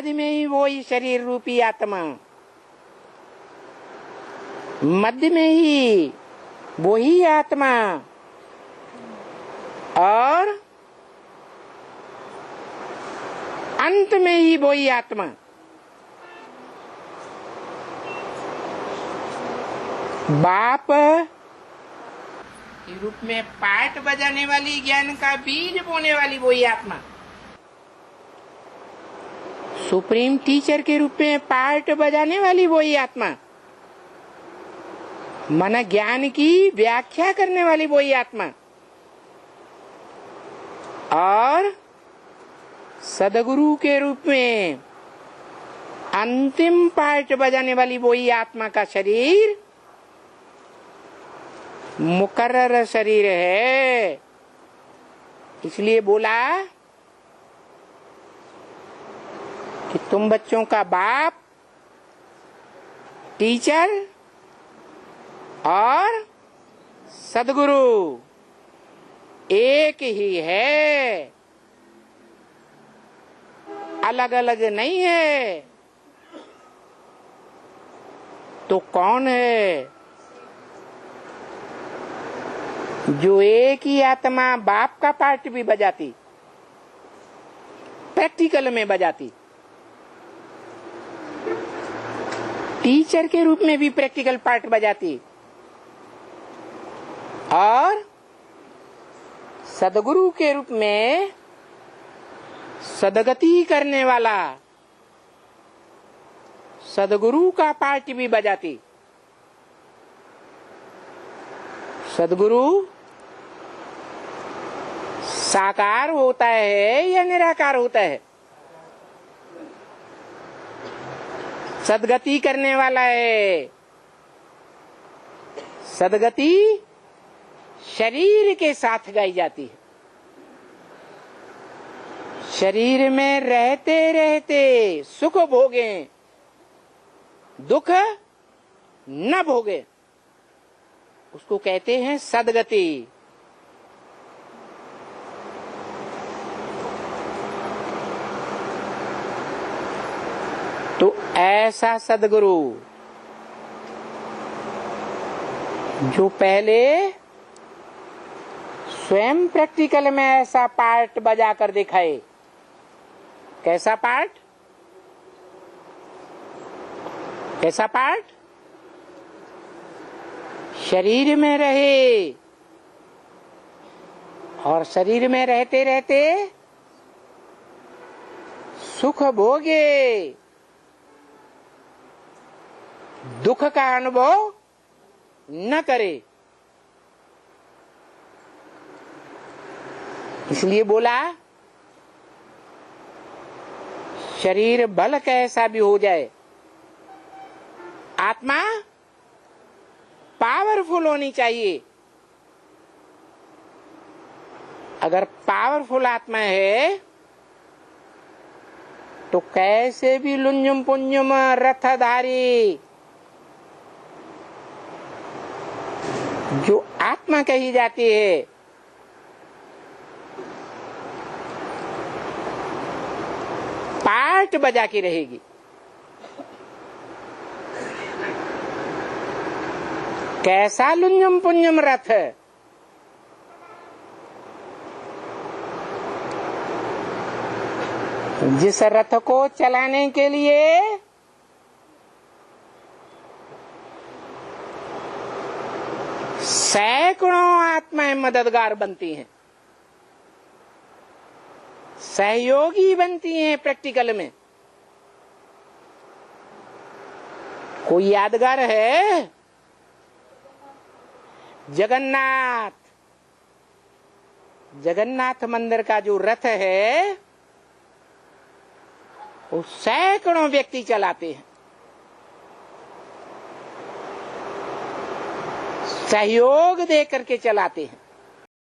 बाद में ही वही शरीर रूपी आत्मा, मध्य में ही वही आत्मा और अंत में ही वही आत्मा। बाप के रूप में पाठ बजाने वाली, ज्ञान का बीज बोने वाली वही आत्मा। सुप्रीम टीचर के रूप में पाठ बजाने वाली वही आत्मा। मन ज्ञान की व्याख्या करने वाली वही आत्मा। और सदगुरु के रूप में अंतिम पाठ बजाने वाली वही आत्मा का शरीर मुकर्रर शरीर है। इसलिए बोला कि तुम बच्चों का बाप, टीचर और सदगुरु एक ही है, अलग अलग नहीं है। तो कौन है? जो एक ही आत्मा बाप का पार्ट भी बजाती, प्रैक्टिकल में बजाती, टीचर के रूप में भी प्रैक्टिकल पार्ट बजाती, और सदगुरु के रूप में सदगति करने वाला सदगुरु का पार्ट भी बजाती। सदगुरु साकार होता है या निराकार होता है? सदगति करने वाला है। सदगति शरीर के साथ गाई जाती है। शरीर में रहते रहते सुख भोगे, दुख न भोगे, उसको कहते हैं सदगति। तो ऐसा सदगुरु जो पहले स्वयं प्रैक्टिकल में ऐसा पार्ट बजा कर दिखाए। कैसा पार्ट? कैसा पार्ट? शरीर में रहे और शरीर में रहते रहते सुख भोगे, दुख का अनुभव न करे। इसलिए बोला शरीर भल कैसा भी हो जाए, आत्मा पावरफुल होनी चाहिए। अगर पावरफुल आत्मा है तो कैसे भी लुंजुम पुंजुम रथधारी जो आत्मा कही जाती है, पार्ट बजा के रहेगी। कैसा लुंजुम पुंजुम रथ? जिस रथ को चलाने के लिए सैकड़ों आत्माएं मददगार बनती हैं, सहयोगी बनती हैं प्रैक्टिकल में। कोई यादगार है? जगन्नाथ, जगन्नाथ मंदिर का जो रथ है वो सैकड़ों व्यक्ति चलाते हैं, सहयोग दे करके चलाते हैं।